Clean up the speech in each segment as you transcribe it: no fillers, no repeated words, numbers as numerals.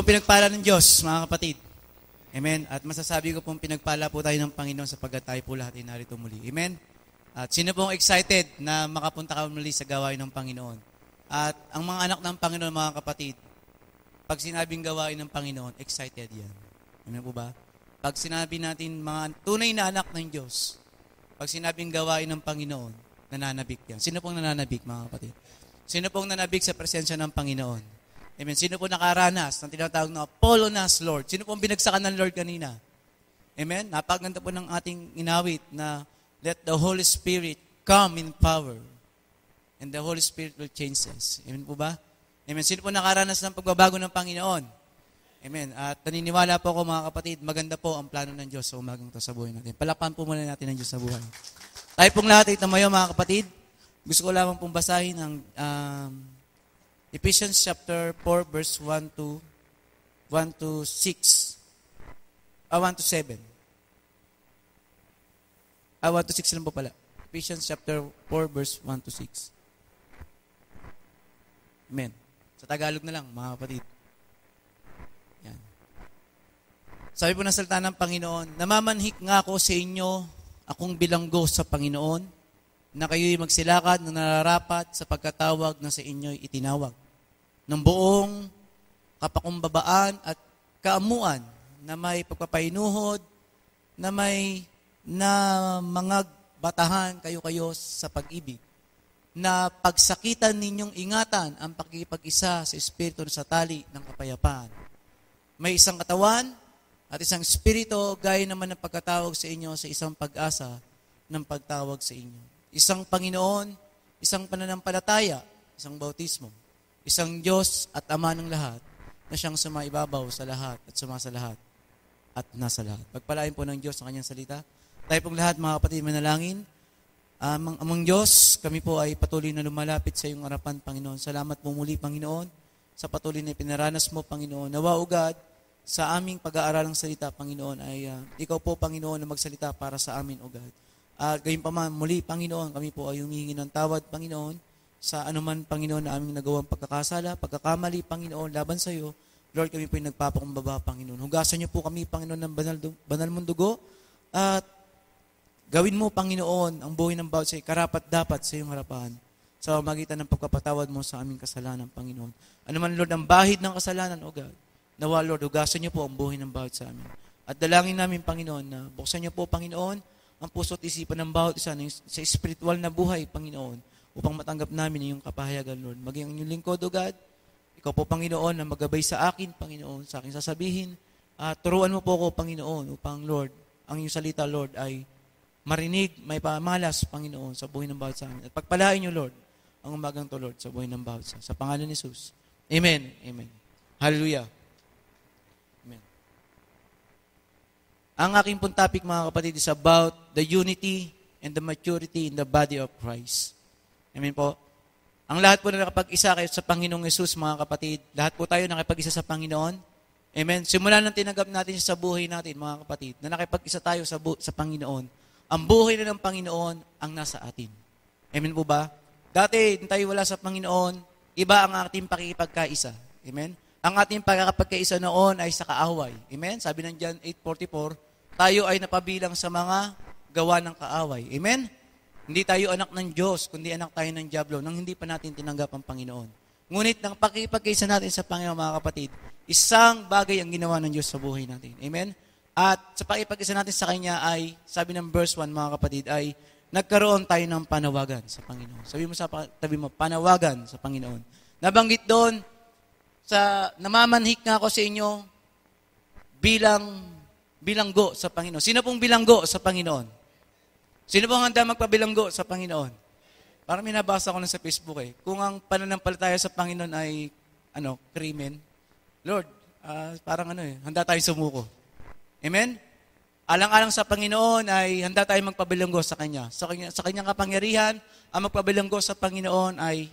pinagpala ng Diyos, mga kapatid. Amen. At masasabi ko pong pinagpala po tayo ng Panginoon sapagkat tayo po lahat ay narito muli. Amen. At sino pong excited na makapunta ka muli sa gawain ng Panginoon? At ang mga anak ng Panginoon, mga kapatid, pag sinabing gawain ng Panginoon, excited yan. Amen po ba? Pag sinabi natin mga tunay na anak ng Diyos, pag sinabing gawain ng Panginoon, nananabik yan. Sino pong nananabik, mga kapatid? Sino pong nananabik sa presensya ng Panginoon? Amen. Sino po nakaranas ng tinatawag na Apollo nas, Lord? Sino po ang binagsakan ng Lord kanina? Amen. Napaganda po ng ating inawit na let the Holy Spirit come in power. And the Holy Spirit will change us. Amen po ba? Amen. Sino po nakaranas ng pagbabago ng Panginoon? Amen. At naniniwala po ako, mga kapatid, maganda po ang plano ng Diyos sa umagang to sa buhay natin. Palakpan po muna natin ang Diyos sa buhay. Tayo pong lahat ay tamayo, mga kapatid. Gusto ko lamang pong basahin ang Ephesians chapter 4, verse 1 to 6. 1 to 7. 1 to 6 lang po pala. Ephesians chapter 4, verse 1 to 6. Amen. Sa Tagalog na lang, mga kapatid. Yan. Sabi po ng salita ng Panginoon, namamanhik nga ako sa inyo, akong bilanggo sa Panginoon, na kayo'y magsilakad na nararapat sa pagkatawag na sa inyo'y itinawag. Ng buong kapakumbabaan at kaamuan na may pagpapainuhod, na may mga batahan kayo sa pag-ibig. Na pagsakitan ninyong ingatan ang pakikipag-isa sa Espiritu sa tali ng kapayapaan. May isang katawan at isang Espiritu gaya naman ng pagkatawag sa inyo sa isang pag-asa ng pagtawag sa inyo. Isang Panginoon, isang pananampalataya, isang bautismo, isang Diyos at Ama ng lahat na siyang sumaibabaw sa lahat at sumasa lahat at nasa lahat. Pagpalain po ng Diyos ang kanyang salita. Tayo pong lahat, mga kapatid, manalangin. Amang Diyos, kami po ay patuloy na lumalapit sa iyong harapan, Panginoon. Salamat po muli, Panginoon, sa patuloy na pinaranas mo, Panginoon. Nawa ugad sa aming pag-aaralang salita, Panginoon, ay ikaw po, Panginoon, na magsalita para sa amin ugad. At gayon pa man, muli, Panginoon, kami po ay humihingi ng tawad, Panginoon, sa anuman, Panginoon, na aming nagawang pagkakasala, pagkakamali, Panginoon, laban sa iyo. Lord, kami po ay nagpapakumbaba, Panginoon. Hugasan niyo po kami, Panginoon, ng banal mong dugo. At gawin mo, Panginoon, ang buhay ng bawat sa karapat-dapat sa iyong harapan sa pamamagitan ng pagpapatawad mo sa aming kasalanan, Panginoon. Anuman, Lord, ang bahid ng kasalanan, O God, nawa, Lord, hugasan niyo po ang buhay ng bawat sa amin. At dalangin namin, Panginoon, na buksan niyo po, Panginoon, ang puso at isipan ng bawat isa sa spiritual na buhay, Panginoon, upang matanggap namin yung kapahayagan, Lord. Maging ang inyong lingkod, O God, ikaw po, Panginoon, na magabay sa akin, Panginoon, sa aking sasabihin. Turuan mo po ako, Panginoon, upang, Lord, ang iyong salita, Lord, ay marinig, may pamalas, Panginoon, sa buhay ng bawat sa amin. At pagpalain niyo, Lord, ang umagang to, Lord, sa buhay ng bawat sa pangalan ni Jesus. Amen. Amen. Hallelujah. Ang aking pong topic, mga kapatid, is about the unity and the maturity in the body of Christ. Amen po. Ang lahat po na nakapag-isa kayo sa Panginoong Yesus, mga kapatid, lahat po tayo nakipag-isa sa Panginoon. Amen. Simula nang tinanggap natin siya sa buhay natin, mga kapatid, na nakipag-isa tayo sa Panginoon, ang buhay na ng Panginoon ang nasa atin. Amen po ba? Dati, tayo wala sa Panginoon, iba ang ating pakikipagkaisa. Amen. Ang ating pakikipagkaisa noon ay sa kaaway. Amen. Sabi ng John 8:44, tayo ay napabilang sa mga gawa ng kaaway. Amen? Hindi tayo anak ng Diyos, kundi anak tayo ng Diablo nang hindi pa natin tinanggap ang Panginoon. Ngunit nang pakikipagkaisa natin sa Panginoon, mga kapatid, isang bagay ang ginawa ng Diyos sa buhay natin. Amen? At sa pakikipagkaisa natin sa Kanya ay, sabi ng verse 1, mga kapatid, ay nagkaroon tayo ng panawagan sa Panginoon. Sabi mo sa tabi mo, panawagan sa Panginoon. Nabanggit doon, namamanhik nga ako sa inyo bilanggo sa Panginoon. Sino pong bilanggo sa Panginoon? Sino pong handa magpabilanggo sa Panginoon? Parang may nabasa ko na sa Facebook Kung ang pananampalataya sa Panginoon ay, krimen, Lord, handa tayong sumuko. Amen? Alang-alang sa Panginoon ay handa tayong magpabilanggo sa Kanya. Sa Kanyang kapangyarihan, ang magpabilanggo sa Panginoon ay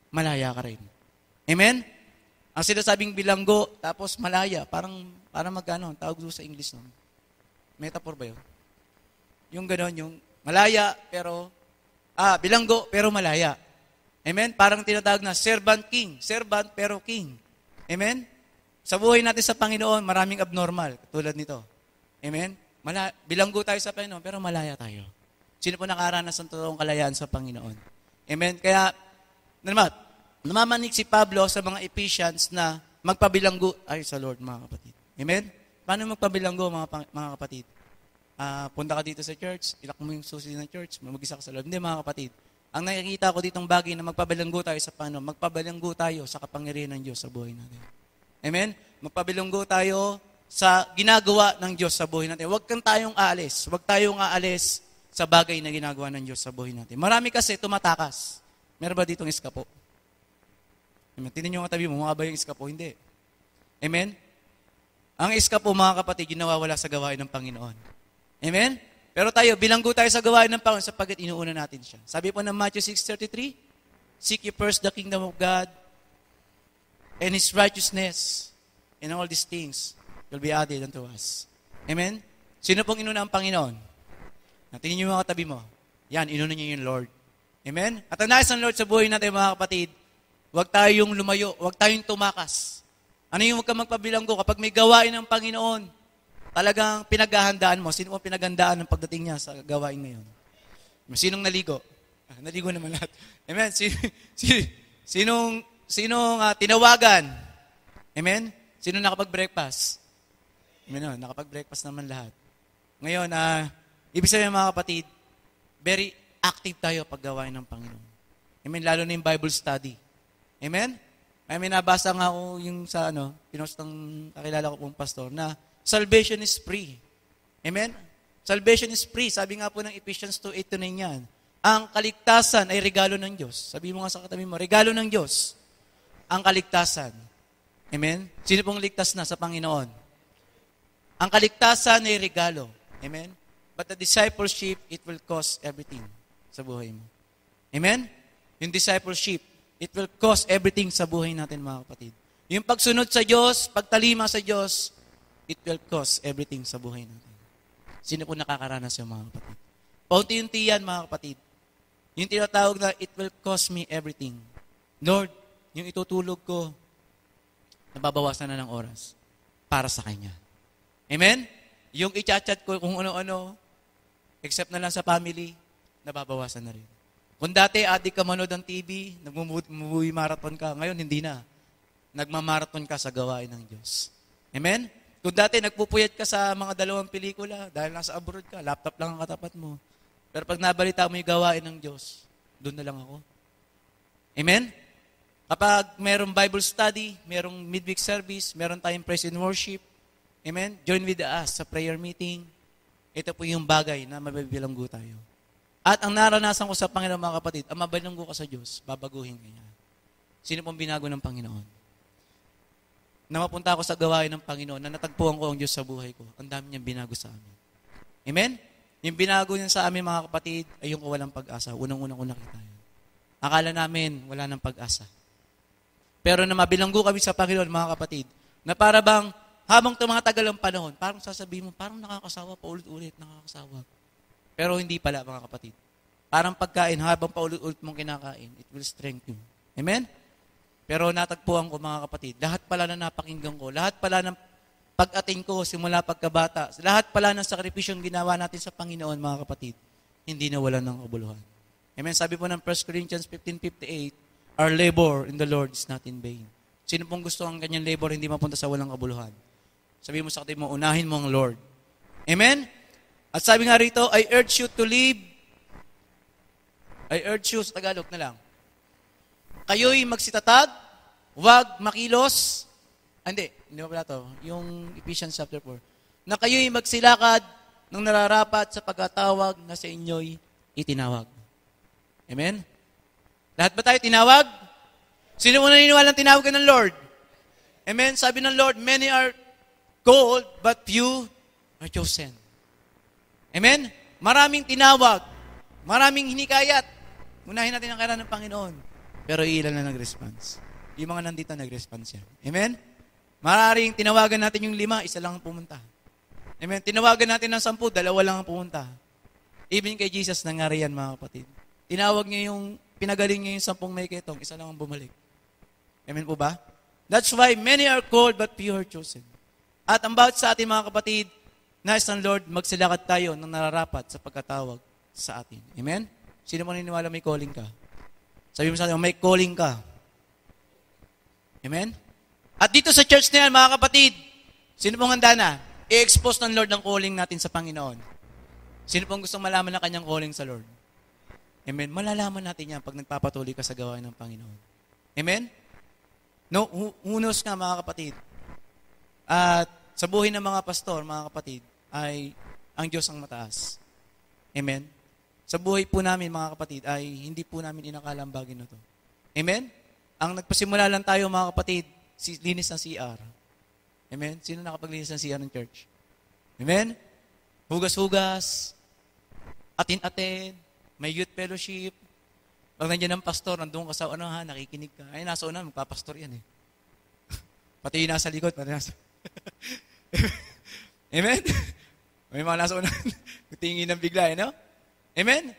malaya ka rin. Amen? Ang sinasabing bilanggo, tapos malaya, parang tawag doon sa English no? Metaphor ba yun? Yung gano'n, yung malaya, pero, bilanggo, pero malaya. Amen? Parang tinatawag na servant king. Servant, pero king. Amen? Sa buhay natin sa Panginoon, maraming abnormal, tulad nito. Amen? Bilanggo tayo sa Panginoon, pero malaya tayo. Sino po nakaranas ng totoong kalayaan sa Panginoon? Amen? Kaya, namamanig si Pablo sa mga Ephesians na magpabilanggo ay sa Lord, mga kapatid. Amen? Paano magpabilanggo, mga kapatid? Punta ka dito sa church, ilak mo yung susi ng church, mag-isa ka sa loob. Hindi, mga kapatid. Ang nakikita ko ditong bagay na magpabilanggo tayo sa Panginoon, magpabilanggo tayo sa kapangyarihan ng Diyos sa buhay natin. Amen? Magpabilanggo tayo sa ginagawa ng Diyos sa buhay natin. Huwag tayong aalis sa bagay na ginagawa ng Diyos sa buhay natin. Marami kasi tumatakas. Meron ba ditong iskapo? Amen? Tingnan nyo ang tabi mo, mga ba yung iskapo? Hindi. Amen? Ang iskapo, mga kapatid, yung nawawala sa gawain ng Panginoon. Amen? Pero tayo, bilanggo tayo sa gawain ng Panginoon sapagkat inuuna natin siya. Sabi po ng Matthew 6:33, seek ye first the kingdom of God and His righteousness, and all these things will be added unto us. Amen? Sino pong inuna ang Panginoon? Tingnan niyo yung mga katabi mo. Yan, inuna niyo yung Lord. Amen? At ang nais ng Lord sa buhay natin, mga kapatid, huwag tayong lumayo, huwag tayong tumakas. Ano yung huwag ka magpabilanggo? Kapag may gawain ng Panginoon, talagang pinaghahandaan mo. Sino mo pinaghandaan ng pagdating niya sa gawain ngayon? Sinong naligo? Naligo naman lahat. Amen? Sinong tinawagan? Amen? Sino nakapag-breakfast? Amen, nakapag-breakfast naman lahat. Ngayon, ibig sabihin mga kapatid, very active tayo pag gawain ng Panginoon. Amen? Lalo na yung Bible study. Amen? May nabasa nga ako yung sa pinost ng kakilala ko pong pastor na salvation is free. Amen? Salvation is free. Sabi nga po ng Ephesians 2:8-9 yan. Ang kaligtasan ay regalo ng Diyos. Sabi mo nga sa katabi mo, regalo ng Diyos. Ang kaligtasan. Amen? Sino pong ligtas na sa Panginoon? Ang kaligtasan ay regalo. Amen? But the discipleship, it will cost everything sa buhay mo. Amen? Yung discipleship, it will cost everything sa buhay natin, mga kapatid. Yung pagsunod sa Diyos, pagtalima sa Diyos, it will cost everything sa buhay natin. Sino po nakakaranas yung mga kapatid? Paunti-unti yan, mga kapatid. Yung tinatawag na, it will cost me everything. Lord, yung itutulog ko, nababawasan na ng oras para sa Kanya. Amen? Yung i-chat ko kung ano-ano, except na lang sa family, nababawasan na rin. Kung dati, adik ka manood ng TV, nag-movie marathon ka, ngayon hindi na. Nagmamarathon ka sa gawain ng Diyos. Amen? Kung dati, nagpupuyat ka sa mga 2 pelikula, dahil nasa abroad ka, laptop lang ang katapat mo. Pero pag nabalita mo yung gawain ng Diyos, doon na lang ako. Amen? Kapag merong Bible study, merong midweek service, meron tayong praise and worship, amen? Join with us sa prayer meeting. Ito po yung bagay na mabibilanggo tayo. At ang naranasan ko sa Panginoon, mga kapatid, ang mabilanggo ka sa Diyos, babaguhin ka niya. Sino pong binago ng Panginoon? Na mapunta ako sa gawain ng Panginoon, na natagpuan ko ang Diyos sa buhay ko. Ang dami niyang binago sa amin. Amen? Yung binago niya sa amin, mga kapatid, ay yung walang pag-asa. Unang-unang ko nakita yun. Akala namin, wala ng pag-asa. Pero na mabilanggo kami sa Panginoon, mga kapatid, na para bang, habang tumatagal ang panahon, parang sasabihin mo, parang nakakasawa, paulit-ulit, nakakasawa. Pero hindi pala, mga kapatid. Parang pagkain, habang paulit-ulit mong kinakain, it will strengthen you. Amen? Pero natagpuan ko, mga kapatid, lahat pala na napakinggan ko, lahat pala ng pag-ating ko simula pagkabata, lahat pala ng sakripisyong ginawa natin sa Panginoon, mga kapatid, hindi nawalan ng kabuluhan. Amen? Sabi po ng 1 Corinthians 15:58, our labor in the Lord is not in vain. Sino pong gusto ang kanyang labor hindi mapunta sa walang kabuluhan? Sabi mo sa katabi mo, unahin mo ang Lord. Amen? At sabi nga rito, I urge you to live. I urge you, sa Tagalog na lang. Kayo'y magsitatag, huwag makilos. Hindi ba pala ito? Yung Ephesians chapter 4. Na kayo'y magsilakad ng nararapat sa pagkatawag na sa inyo'y itinawag. Amen? Lahat ba tayo tinawag? Sino mo naniniwala ng tinawag ng Lord? Amen? Sabi ng Lord, many are called, but few are chosen. Amen? Maraming tinawag. Maraming hinikayat. Unahin natin ang kailangan ng Panginoon. Pero ilan na nag-response. Yung mga nandito nag-response yan. Amen? Maraming tinawagan natin yung 5, isa lang ang pumunta. Amen? Tinawagan natin ng 10, 2 lang ang pumunta. Even kay Jesus nangyari yan, mga kapatid. Tinawag niya yung, pinagaling niya yung 10 may ketong, isa lang ang bumalik. Amen po ba? That's why many are called but few are chosen. At ang bawat sa atin mga kapatid, nais ng Lord, magsilakad tayo ng nararapat sa pagkatawag sa atin. Amen? Sino mo naniniwala may calling ka? Sabi mo sa atin, may calling ka. Amen? At dito sa church na yan, mga kapatid, sino pong handa na? I-expose ng Lord ang calling natin sa Panginoon. Sino pong gustong malaman ng kanyang calling sa Lord? Amen? Malalaman natin yan pag nagpapatuloy ka sa gawain ng Panginoon. Amen? No, unos nga mga kapatid. At sa buhay ng mga pastor, mga kapatid, ay ang Diyos ang mataas. Amen? Sa buhay po namin, mga kapatid, ay hindi po namin inakala ang bagay na to. Amen? Ang nagpasimula lang tayo, mga kapatid, linis ng CR. Amen? Sino nakapaglinis ng CR ng church? Amen? Hugas-hugas, atin-atin, may youth fellowship. Pag nandiyan ang pastor, nandun ka sa nakikinig ka. Ay, nasa una, magpapastor yan eh. Pati yung nasa likod, pati nasa... Amen? May mga nasa una, tingin ng bigla, no? Amen?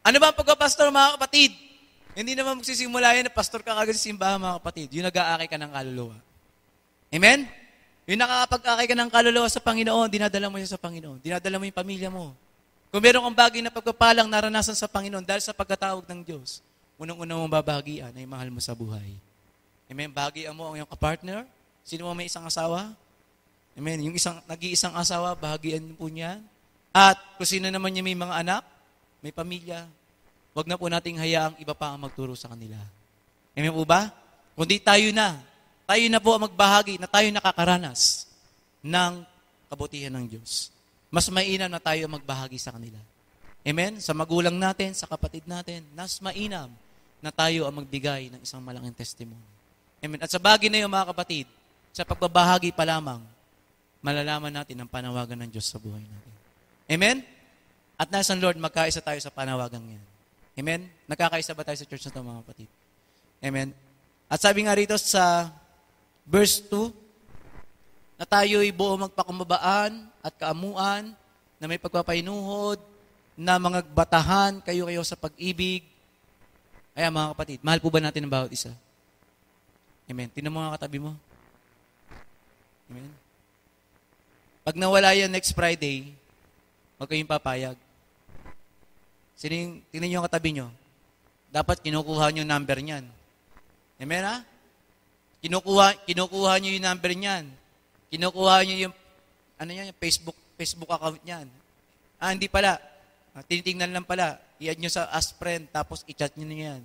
Ano ba ang pagpapastor, mga kapatid? Hindi naman magsisimula yan na pastor ka kagad sa simbahan, mga kapatid. Yung nag-aakay ka ng kaluluwa. Amen? Yung nakakapag-aakay ka ng kaluluwa sa Panginoon, dinadala mo siya sa Panginoon. Dinadala mo yung pamilya mo. Kung meron kang bagay na pagpapalang naranasan sa Panginoon dahil sa pagkatawag ng Diyos, unang-una mong babahagian ay mahal mo sa buhay. Amen? Bahagian mo ang iyong kapartner. Sino mo may isang asawa? Amen? Yung nag-iisang asawa, bahagian po niya. At kung sino naman niya may mga anak, may pamilya, wag na po nating hayaang iba pa ang magturo sa kanila. Amen po ba? Kundi tayo na po ang magbahagi na tayo nakakaranas ng kabutihan ng Diyos. Mas mainam na tayo magbahagi sa kanila. Amen? Sa magulang natin, sa kapatid natin, mas mainam na tayo ang magbigay ng isang malaking testimony. Amen? At sa bagay na yun, mga kapatid, sa pagbabahagi pa lamang, malalaman natin ang panawagan ng Diyos sa buhay natin. Amen? At nasa Lord, magkaisa tayo sa panawagan yan. Amen? Nagkakaisa ba tayo sa church na ito, mga kapatid? Amen? At sabi nga rito sa verse 2, na tayo'y buo magpakumbabaan at kaamuan, na may pagpapainuhod, na mga batahan kayo sa pag-ibig. Ayan, mga kapatid, mahal po ba natin ang bawat isa? Amen? Tingnan mo nga katabi mo. Amen? Pag nawala yan next Friday, huwag kayong papayag. Tingnan nyo yung katabi nyo. Dapat kinukuha nyo yung number niyan. Amen ha? Kinukuha nyo yung number niyan. Kinukuha nyo yung, yung Facebook account niyan. Hindi pala. Tinitingnan lang pala. I-add nyo sa as friend, tapos i-chat nyo na yan.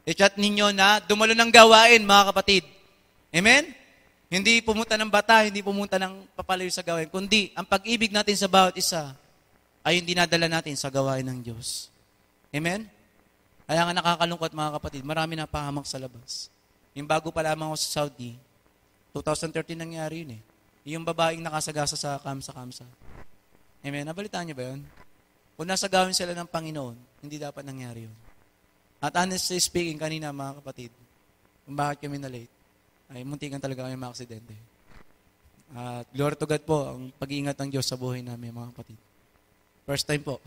I-chat ninyo na dumalo ng gawain, mga kapatid. Amen? Hindi pumunta ng bata, hindi pumunta ng papalayo sa gawain, kundi ang pag-ibig natin sa bawat isa ay yung dinadala natin sa gawain ng Diyos. Amen? Kaya nga nakakalungkot, mga kapatid, marami na pahamak sa labas. Yung bago pa lamang ako sa Saudi, 2013 nangyari yun eh. Yung babaeng nakasagasa sa kamsa-kamsa. Amen? Nabalitaan niyo ba yun? Kung nasa gawin sila ng Panginoon, hindi dapat nangyari yun. At honestly speaking, kanina mga kapatid, kung bakit kami na late, ay muntikan talaga kami maaksidente. At glory to God po, ang pag-iingat ng Diyos sa buhay namin, mga kapatid. First time po.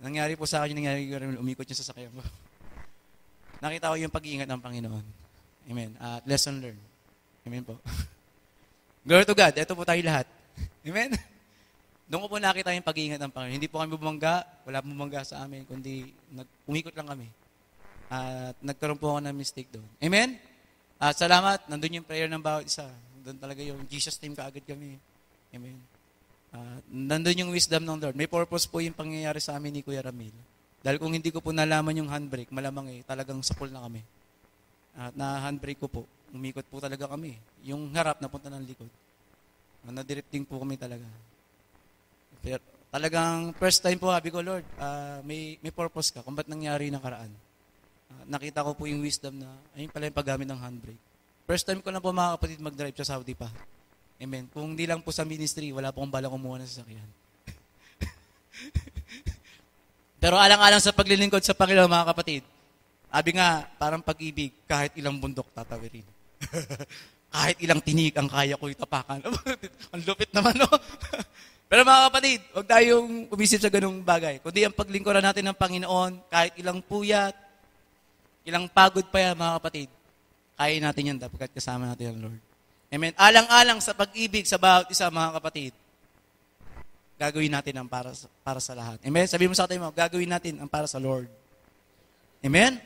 Nangyari po sa akin, umikot yung sasakyan ko. Nakita ko yung pag-iingat ng Panginoon. Amen. At lesson learned. Amen po. Glory to God. Ito po tayo lahat. Amen. Doon ko po nakita yung pag-iingat ng Panginoon. Hindi po kami bumangga, wala bumangga sa amin, kundi umikot lang kami. At nagkaroon po ako ng mistake doon. Amen? At salamat, nandun yung prayer ng bawat isa. Doon talaga yung Jesus team kaagad kami. Amen? Nandun yung wisdom ng Lord. May purpose po yung pangyayari sa amin ni Kuya Ramil. Dahil kung hindi ko po nalaman yung handbrake, malamang talagang sapul na kami. At na-handbrake ko po, umikot po talaga kami. Yung harap napunta ng likod. Na-drifting po kami talaga. Pero talagang first time po, sabi ko, Lord, may purpose ka. Kung ba't nangyari ng karaan? Nakita ko po yung wisdom na, ayun pala yung paggamit ng handbrake. First time ko na po mga kapatid mag-drive sa Saudi pa. Amen. Kung hindi lang po sa ministry, wala po akong balang kumuha ng sasakyan. Pero alang-alang sa paglilingkod sa Panginoon, mga kapatid, sabi nga, parang pag-ibig, kahit ilang bundok tatawirin. Kahit ilang tinig ang kaya ko itapakan. Ang lupit naman, no? Pero mga kapatid, huwag tayong umisip sa ganung bagay. Kundi ang paglingkuran natin ng Panginoon, kahit ilang puyat, ilang pagod pa yan, mga kapatid, Kaya natin yan dapat kasama natin ang Lord. Amen. Alang-alang sa pag-ibig sa bawat isa, mga kapatid, gagawin natin ang para sa lahat. Amen. Sabihin mo sa atin mo, gagawin natin ang para sa Lord. Amen.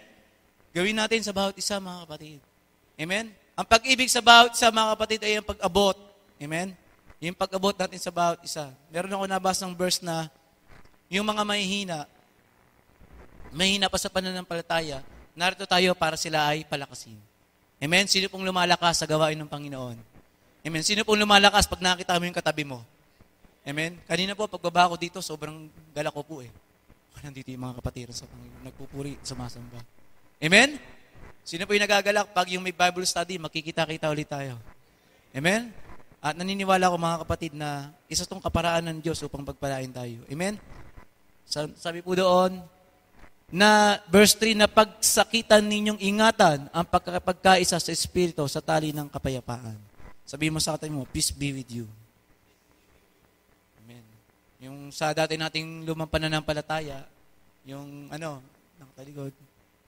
Gawin natin sa bawat isa, mga kapatid. Amen. Ang pag-ibig sa bawat isa, mga kapatid, ay ang pag-abot. Amen. Yung pag-abot natin sa bawat isa. Meron ako nabasang verse na yung mga mahihina pa sa pananampalataya, narito tayo para sila ay palakasin. Amen? Sino pong lumalakas sa gawain ng Panginoon? Amen? Sino pong lumalakas pag nakita mo yung katabi mo? Amen? Kanina po, pagbaba ko dito, sobrang galak ko po eh. Nandito yung mga kapatiran sa Panginoon, nagpupuri, sumasamba. Amen? Sino po yung nagagalak pag yung may Bible study, makikita-kita ulit tayo? Amen? At naniniwala ko mga kapatid na isa tong kaparaan ng Diyos upang pagpalain tayo. Amen? Sabi po doon, na verse 3, na pagsakitan ninyong ingatan ang pagkakaisa sa Espiritu sa tali ng kapayapaan. Sabihin mo sa atin mo, peace be with you. Amen. Yung sa dati nating lumang pananampalataya, yung nakatalikod,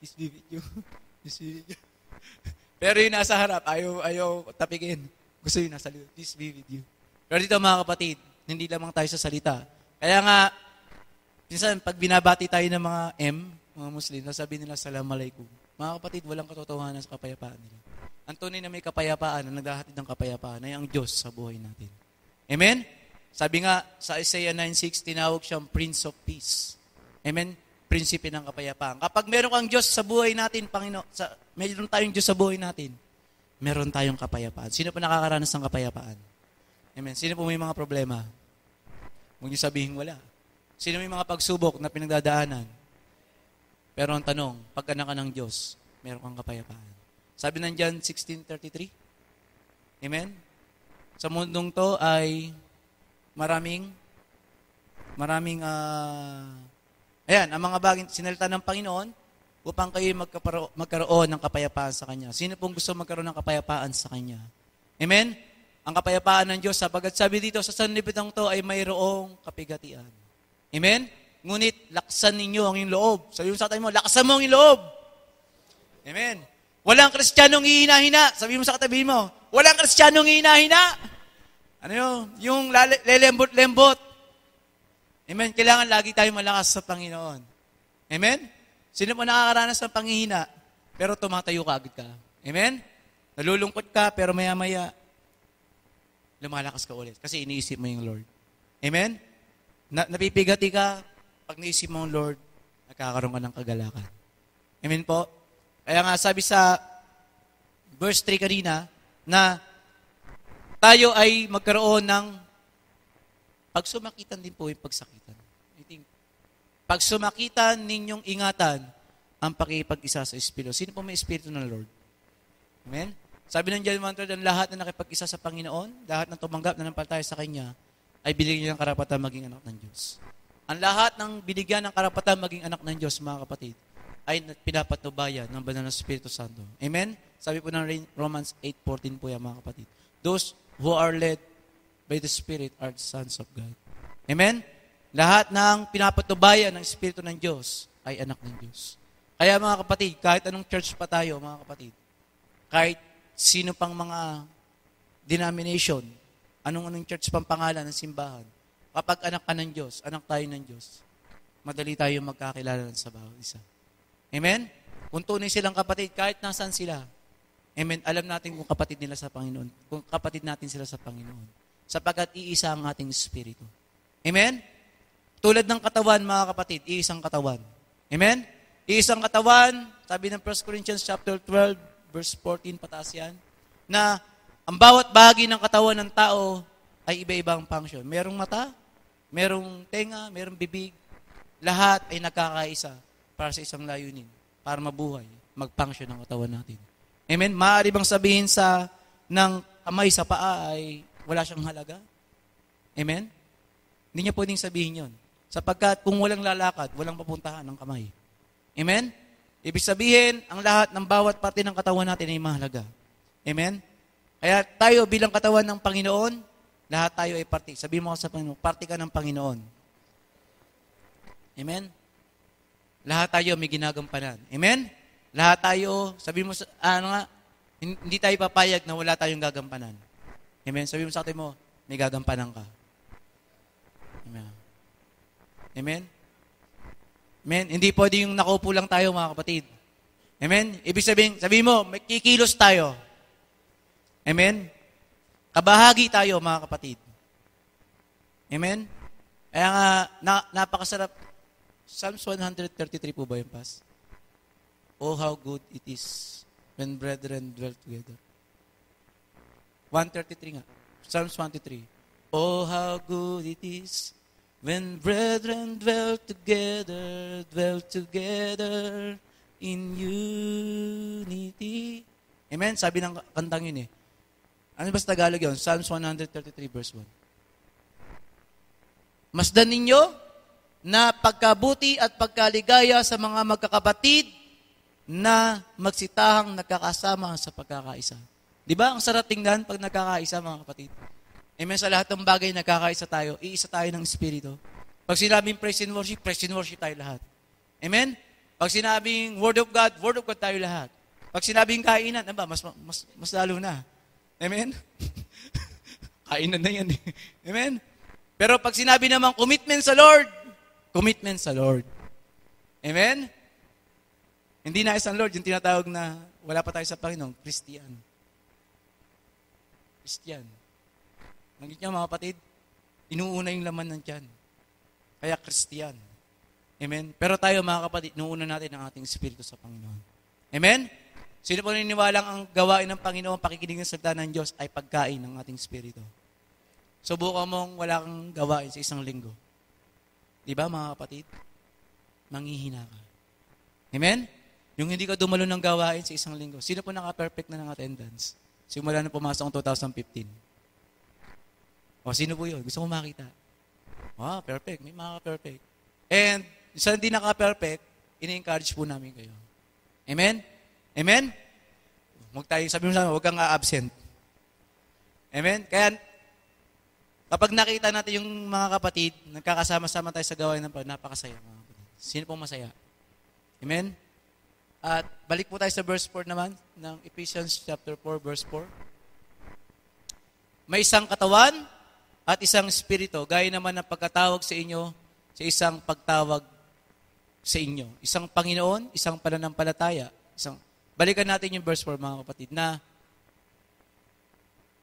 peace be with you. Peace be with you. Pero yung nasa harap, ayaw tapikin. Gusto yung nasa likod, peace be with you. Pero dito mga kapatid, hindi lamang tayo sa salita. Kaya nga, minsan, pag binabati tayo ng mga mga Muslim, nasabi nila, Salam Alaikum. Mga kapatid, walang katotohanan sa kapayapaan nila. Ang tunay na may kapayapaan, na naghahatid ng kapayapaan, ay ang Diyos sa buhay natin. Amen? Sabi nga, sa Isaiah 9:6, tinawag siyang Prince of Peace. Amen? Prinsipe ng kapayapaan. Kapag meron kang Diyos sa buhay natin, meron tayong Diyos sa buhay natin, meron tayong kapayapaan. Sino po nakakaranas ng kapayapaan? Amen? Sino po may mga problema? Huwag niyo sabihin wala. Sino may mga pagsubok na pinagdadaanan? Pero ang tanong, pag anak ka ng Diyos, meron kang kapayapaan. Sabi ng John 16:33, Amen? Sa mundong to ay maraming ang mga bagay sinalita ng Panginoon upang kayo magkaroon ng kapayapaan sa Kanya. Sino pong gusto magkaroon ng kapayapaan sa Kanya? Amen? Ang kapayapaan ng Diyos, sapagat sabi dito, sa sanlibutan to ay mayroong kapigatian. Amen? Ngunit, laksan ninyo ang iyong loob. Sabi mo sa katabi mo, laksan mo ang iyong loob. Amen? Walang Kristiyanong hihina-hina. Sabi mo sa katabi mo, walang Kristiyanong hihina-hina. Ano yun? Yung lelembot-lembot. Amen? Kailangan lagi tayong malakas sa Panginoon. Amen? Sino po nakakaranas ng panghihina, pero tumatayo ka agad ka? Amen? Nalulungkot ka, pero maya-maya, lumalakas ka ulit. Kasi iniisip mo yung Lord. Amen? Napipigati ka, pag naisip mo ang Lord, nagkakaroon ka ng kagalakan. Amen po? Kaya nga sabi sa verse 3 kanina, na tayo ay magkaroon ng pagsumakitan din po yung pagsakitan. I think, pagsumakitan ninyong ingatan ang pakipag-isa sa Espiritu. Sino po may Espiritu ng Lord? Amen? Sabi ng John 1:3, ang lahat na nakipag-isa sa Panginoon, lahat na tumanggap na nampalataya sa Kanya, ay binigyan ng karapatan maging anak ng Diyos. Ang lahat ng binigyan ng karapatan maging anak ng Diyos, mga kapatid, ay pinapatnubayan ng banal na Espiritu Santo. Amen? Sabi po ng Romans 8:14 po yan, mga kapatid. Those who are led by the Spirit are the sons of God. Amen? Lahat ng pinapatnubayan ng Espiritu ng Diyos ay anak ng Diyos. Kaya mga kapatid, kahit anong church pa tayo, mga kapatid, kahit sino pang mga denomination, anong church pang pangalan ng simbahan, kapag anak ka ng Diyos, anak tayo ng Diyos, madali tayo magkakilala sa bawat isa. Amen? Kung tunay silang kapatid, kahit nasaan sila, amen, alam natin kung kapatid nila sa Panginoon, kung kapatid natin sila sa Panginoon, sapagkat iisa ang ating Espiritu. Amen? Tulad ng katawan, mga kapatid, iisang katawan. Amen? Iisang katawan, sabi ng 1 Corinthians chapter 12, verse 14, pataas yan, na ang bawat bahagi ng katawan ng tao ay iba-ibang function. Merong mata, merong tenga, merong bibig. Lahat ay nagkakaisa para sa isang layunin, para mabuhay, mag-function ng katawan natin. Amen? Maaari bang sabihin ng kamay sa paa ay wala siyang halaga? Amen? Hindi niya pwedeng sabihin yon. Sapagkat kung walang lalakad, walang papuntahan ng kamay. Amen? Ibig sabihin, ang lahat ng bawat parte ng katawan natin ay mahalaga. Amen? Kaya tayo bilang katawan ng Panginoon, lahat tayo ay parte. Sabihin mo sa Panginoon, parte ka ng Panginoon. Amen? Lahat tayo may ginagampanan. Amen? Lahat tayo, sabihin mo, Hindi tayo papayag na wala tayong gagampanan. Amen? Sabi mo sa atin mo, may gagampanan ka. Amen? Amen? Amen? Hindi pwede yung nakaupo lang tayo, mga kapatid. Amen? Ibig sabihin mo, may kikilos tayo. Amen? Kabahagi tayo, mga kapatid. Amen? Kaya nga, napakasarap. Psalms 133 po ba yung pas? Oh, how good it is when brethren dwell together. 133 nga. Psalms 133. Oh, how good it is when brethren dwell together in unity. Amen? Sabi ng kantang yun eh. Ano ba sa Tagalog yun? Psalms 133 verse 1. Masdan ninyo na pagkabuti at pagkaligaya sa mga magkakapatid na magsitahang nagkakasama sa pagkakaisa. Di ba? Ang sarap tingnan pag nagkakaisa, mga kapatid. Amen? Sa lahat ng bagay, nagkakaisa tayo. Iisa tayo ng Espiritu. Pag sinabing praise and worship tayo lahat. Amen? Pag sinabing word of God tayo lahat. Pag sinabing kainan, mas lalo na. Amen? Kainan na yan. Amen? Pero pag sinabi naman commitment sa Lord. Amen? Hindi na isang Lord, yung tinatawag na wala pa tayo sa Panginoon, Christian. Nangit niyo, mga kapatid, inuuna yung laman ng tiyan. Kaya Christian. Amen? Pero tayo, mga kapatid, inuuna natin ang ating Espiritu sa Panginoon. Amen? Sino po naniniwalang ang gawain ng Panginoon, pakikinig ng salita ng Diyos, ay pagkain ng ating Espiritu? Subukan mong wala kang gawain sa isang linggo. Di ba, mga kapatid? Manghihina ka. Amen? Yung hindi ka dumalo ng gawain sa isang linggo. Sino po naka-perfect na ng attendance? Simula na pumasok ang 2015. O, sino po yun? Gusto ko makita. Perfect. May maka-perfect. And, sa hindi naka-perfect, ini-encourage po namin kayo. Amen? Amen? Sabi mo sa amin, huwag kang absent. Amen? Kaya, kapag nakita natin yung mga kapatid, nagkakasama-sama tayo sa gawain ng Panginoon, napakasaya, mga kapatid. Sino pong masaya? Amen? At balik po tayo sa verse 4 naman, ng Ephesians chapter 4, verse 4. May isang katawan at isang espiritu, gaya naman ng pagkatawag sa inyo sa isang pagtawag sa inyo. Isang Panginoon, isang pananampalataya. Balikan natin yung verse 4, mga kapatid, na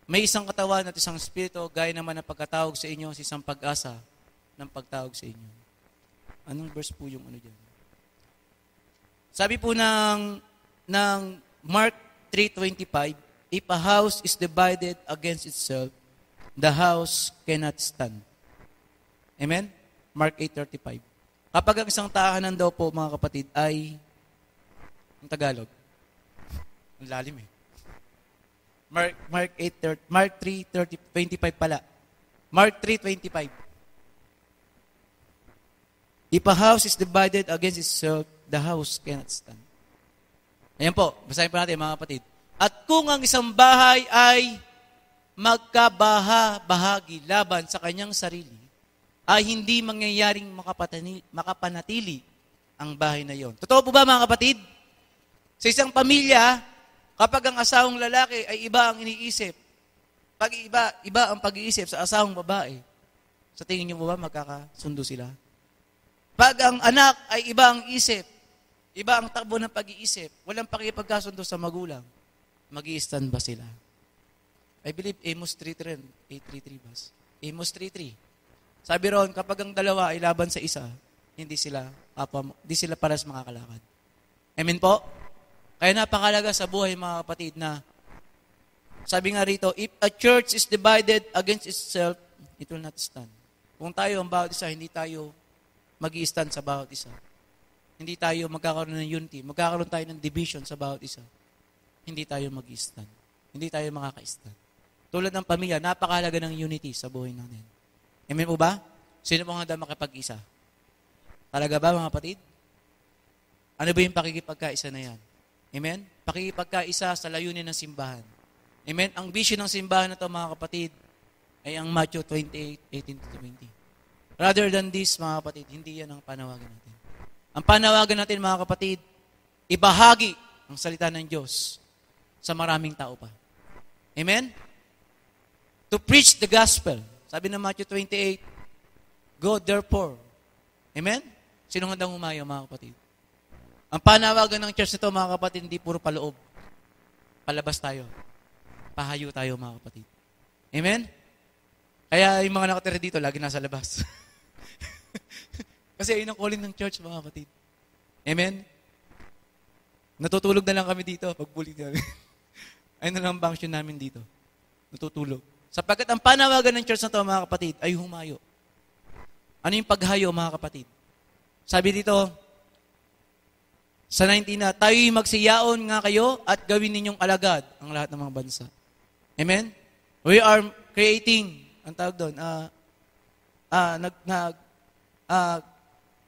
may isang katawan at isang espiritu, gaya naman ng pagkatawag sa inyo sa isang pag-asa ng pagtawag sa inyo. Anong verse po yung ano dyan? Sabi po ng Mark 3:25, if a house is divided against itself, the house cannot stand. Amen? Mark 8:35. Kapag ang isang tahanan daw po, mga kapatid, ay ang Tagalog. Ang lalim eh. Mark 3:25 pala. Mark 3:25. If a house is divided against itself, the house cannot stand. Ayan po, basahin pa natin, mga kapatid. At kung ang isang bahay ay magkabaha-bahagi laban sa kanyang sarili, ay hindi mangyayaring makapanatili ang bahay na yon. Totoo po ba, mga kapatid? Sa isang pamilya, kapag ang asawang lalaki ay iba ang iniisip, pag iba ang pag-iisip sa asawang babae, sa tingin niyo po ba magkakasundo sila? Pag ang anak ay iba ang isip, iba ang takbo ng pag-iisip, walang pakipagkasundo sa magulang, mag-i-stand ba sila? I believe Amos 3:3 ba? Amos 3:3. Sabi ron, kapag ang dalawa ay laban sa isa, hindi sila paras makakalakad. Amen po? Kaya napakalaga sa buhay, mga kapatid, na sabi nga rito, if a church is divided against itself, it will not stand. Kung tayo ang bawat isa, hindi tayo mag-i-stand sa bawat isa. Hindi tayo magkakaroon ng unity. Magkakaroon tayo ng division sa bawat isa. Hindi tayo mag-i-stand. Hindi tayo makaka-stand. Tulad ng pamilya, napakahalaga ng unity sa buhay natin. Amen po ba? Sino pong handa makipag-isa? Talaga ba, mga kapatid? Ano ba yung pakikipagkaisa na yan? Amen? Pakikipagkaisa sa layunin ng simbahan. Amen? Ang vision ng simbahan na ito, mga kapatid, ay ang Matthew 28:18-20. Rather than this, mga kapatid, hindi yan ang panawagan natin. Ang panawagan natin, mga kapatid, ibahagi ang salita ng Diyos. sa maraming tao pa. Amen? To preach the gospel. Sabi ng Matthew 28, go therefore. Amen? Sino handang humayo, mga kapatid? Ang panawagan ng church nito, mga kapatid, hindi puro paloob. Palabas tayo. Pahayo tayo, mga kapatid. Amen? Kaya yung mga nakatira dito, lagi nasa labas. Kasi ayun ang calling ng church, mga kapatid. Amen? Natutulog na lang kami dito pag bulig namin. Ayun na lang ang function namin dito. Natutulog. Sapagkat ang panawagan ng church na ito, mga kapatid, ay humayo. Ano yung paghayo, mga kapatid? Sabi dito, sa 19 na, tayo'y magsiyaon nga kayo at gawin ninyong alagad ang lahat ng mga bansa. Amen? We are creating, ang tawag doon, ano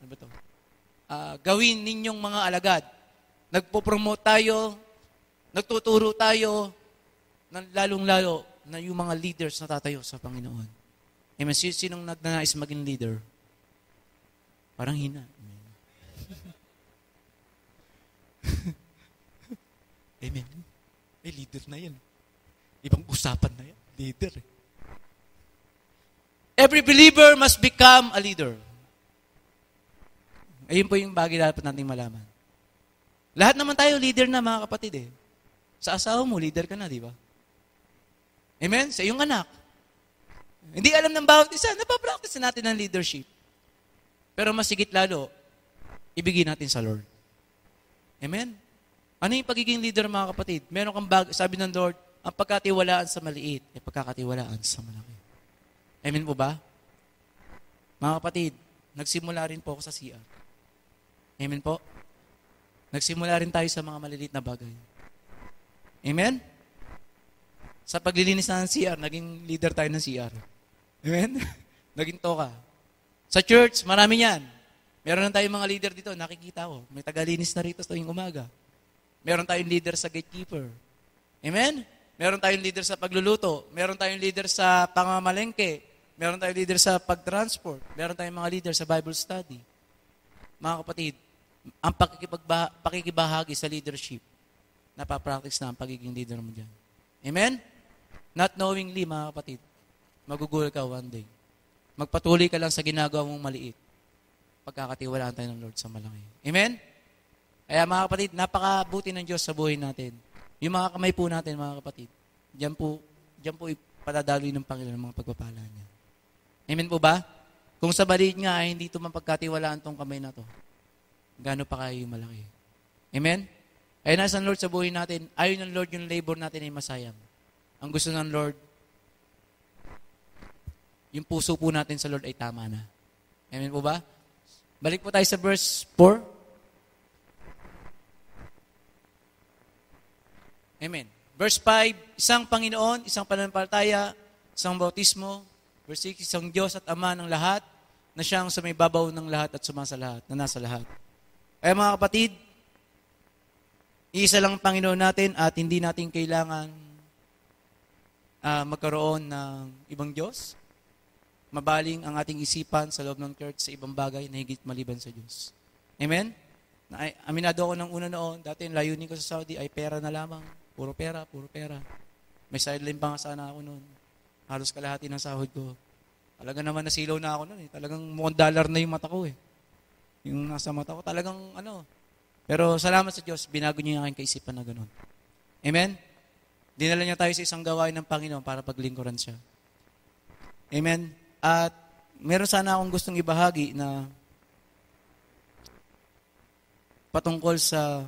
ba to? Gawin ninyong mga alagad. Nagpo-promote tayo, nagtuturo tayo, lalong-lalo na yung mga leaders na tatayo sa Panginoon. Amen? Sinong nagnanais maging leader? Parang hina. Amen. May leader na yan. Ibang usapan na yan. Leader. Every believer must become a leader. Ayun po yung bagay dapat nating malaman. Lahat naman tayo leader na, mga kapatid eh. Sa asawa mo, leader ka na, di ba? Amen? Sa iyong anak. Hindi alam ng bawat isa, napapractice natin ang leadership. Pero mas higit lalo, ibigay natin sa Lord. Amen? Ano yung pagiging leader, mga kapatid? Meron kang sabi ng Lord, ang pagkatiwalaan sa maliit ay pagkakatiwalaan sa malaki. Amen po ba? Mga kapatid, nagsimula rin po ako sa CR. Amen po? Nagsimula rin tayo sa mga maliliit na bagay. Amen? Sa paglilinis na ng CR, naging leader tayo ng CR. Amen? Naging toka. Sa church, marami yan. Meron na tayong mga leader dito, nakikita ko. May tagalinis na rito tuwing umaga. Meron tayong leader sa gatekeeper. Amen? Meron tayong leader sa pagluluto. Meron tayong leader sa pangmamalengke. Meron tayong leader sa pagtransport. Meron tayong mga leader sa Bible study. Mga kapatid, ang pakikibahagi sa leadership, napapractice na ang pagiging leader mo dyan. Amen? Not knowingly, mga kapatid, magugul ka one day. Magpatuloy ka lang sa ginagawa mong maliit. Pagkakatiwalaan tayo ng Lord sa malaki. Amen? Kaya mga kapatid, napakabuti ng Diyos sa buhay natin. Yung mga kamay po natin, mga kapatid, diyan po ipadadaloy ng Panginoon ng mga pagpapala niya. Amen po ba? Kung sa baliit nga ay hindi ito mapagkatiwalaan tong kamay na to, gaano pa kayo yung malaki? Amen? Ay nasa ng Lord sa buhay natin, ayaw ng Lord yung labor natin ay masayang. Ang gusto ng Lord, yung puso po natin sa Lord ay tama na. Amen po ba? Balik po tayo sa verse 4. Amen. Verse 5, isang Panginoon, isang pananampalataya, isang bautismo. Verse 6, isang Diyos at Ama ng lahat, na siyang sumibabaw ng lahat at sumasa lahat, na nasa lahat. Kaya mga kapatid, isa lang ang Panginoon natin at hindi natin kailangan magkaroon ng ibang Diyos. Mabaling ang ating isipan sa loob ng church sa ibang bagay na higit maliban sa Diyos. Amen? Aminado ako ng una noon, dati yung layunin ko sa Saudi ay pera na lamang. Puro pera, puro pera. May sideline pa nga sana ako noon. Halos kalahati ng sahod ko. Talaga naman nasilaw na ako noon eh. Talagang mukhang dollar na yung mata ko eh. Yung nasa mata ko talagang ano. Pero salamat sa Diyos, binago niya yung aking kaisipan na gano'n. Amen? Dinala niya tayo sa isang gawain ng Panginoon para paglingkuran siya. Amen? At meron sana akong gustong ibahagi na patungkol sa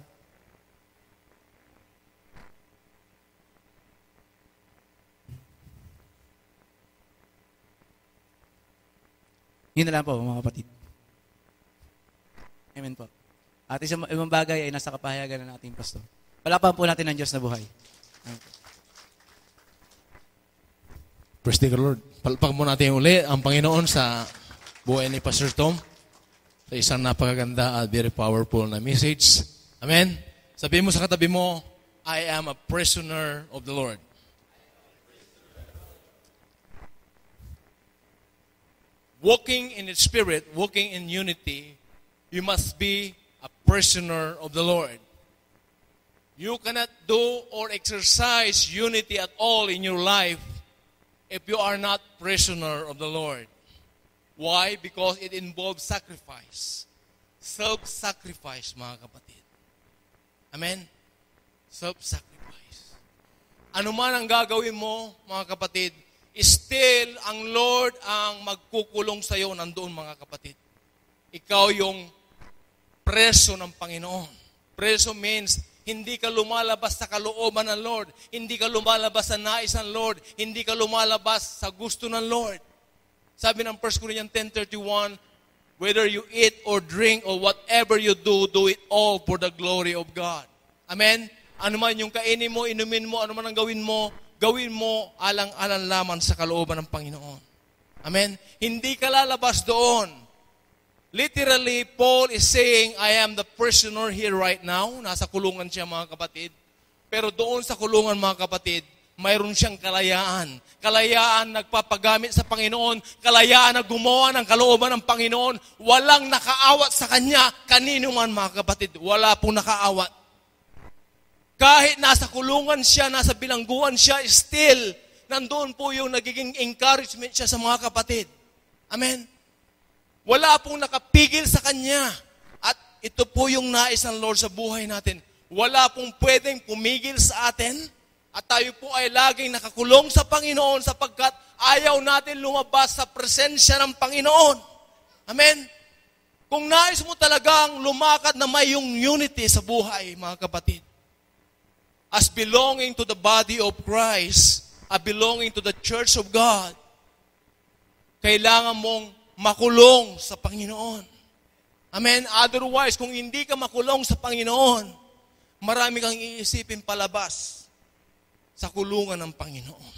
yun na lang po, mga kapatid. Amen po. At isang ibang bagay ay nasa kapahayagan ng ating pastor. Palapahan po natin ang Diyos na buhay. Praise the Lord. Palpakan mo natin uli ang Panginoon sa buhay ni Pastor Tom sa isang napakaganda at very powerful na message. Amen? Sabihin mo sa katabi mo, I am a prisoner of the Lord. Walking in the Spirit, walking in unity, you must be a prisoner of the Lord. You cannot do or exercise unity at all in your life if you are not prisoner of the Lord. Why? Because it involves sacrifice. Self-sacrifice, mga kapatid. Amen? Self-sacrifice. Ano man ang gagawin mo, mga kapatid, still, ang Lord ang magkukulong sa iyo nandoon, mga kapatid. Ikaw yung preso ng Panginoon. Preso means, hindi ka lumalabas sa kalooban ng Lord. Hindi ka lumalabas sa nais ng Lord. Hindi ka lumalabas sa gusto ng Lord. Sabi ng 1 Corinthians 10:31, whether you eat or drink or whatever you do it all for the glory of God. Amen? Ano man yung kainin mo, inumin mo, ano man ang gawin mo alang-alang lamang sa kalooban ng Panginoon. Amen? Hindi ka lalabas doon. Literally, Paul is saying, I am the prisoner here right now. Nasa kulungan siya, mga kapatid. Pero doon sa kulungan, mga kapatid, mayroon siyang kalayaan. Kalayaan nagpapagamit sa Panginoon. Kalayaan na gumawa ng kalooban ng Panginoon. Walang nakaawat sa kanya. Kanino man, mga kapatid. Wala pong nakaawat. Kahit nasa kulungan siya, nasa bilangguan siya, still, nandoon po yung nagiging encouragement siya sa mga kapatid. Amen? Wala pong nakapigil sa kanya. At ito po yung nais ng Lord sa buhay natin. Wala pong pwedeng pumigil sa atin. At tayo po ay laging nakakulong sa Panginoon sapagkat ayaw natin lumabas sa presensya ng Panginoon. Amen? Kung nais mo talagang lumakad na may yung unity sa buhay, mga kapatid, as belonging to the body of Christ, belonging to the church of God, kailangan mong makulong sa Panginoon. Amen? Otherwise, kung hindi ka makulong sa Panginoon, marami kang iisipin palabas sa kulungan ng Panginoon.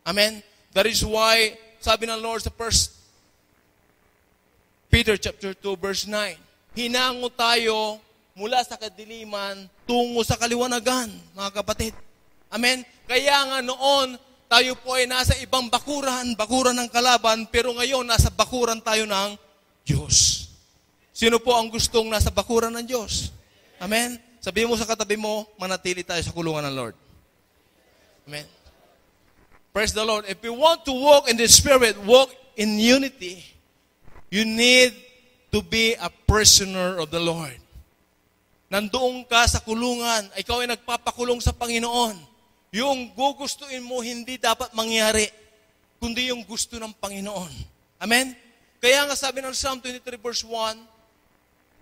Amen? That is why, sabi ng Lord sa 1 Peter chapter 2, verse 9, hinango tayo mula sa kadiliman tungo sa kaliwanagan, mga kapatid. Amen? Kaya nga noon, tayo po ay nasa ibang bakuran ng kalaban, pero ngayon nasa bakuran tayo ng Diyos. Sino po ang gustong nasa bakuran ng Diyos? Amen? Sabihin mo sa katabi mo, manatili tayo sa kulungan ng Lord. Amen? Praise the Lord. If you want to walk in the Spirit, walk in unity, you need to be a prisoner of the Lord. Nandoon ka sa kulungan, ikaw ay nagpapakulong sa Panginoon. Yung gugustuin mo hindi dapat mangyari, kundi yung gusto ng Panginoon. Amen? Kaya nga sabi ng Psalm 23 verse 1,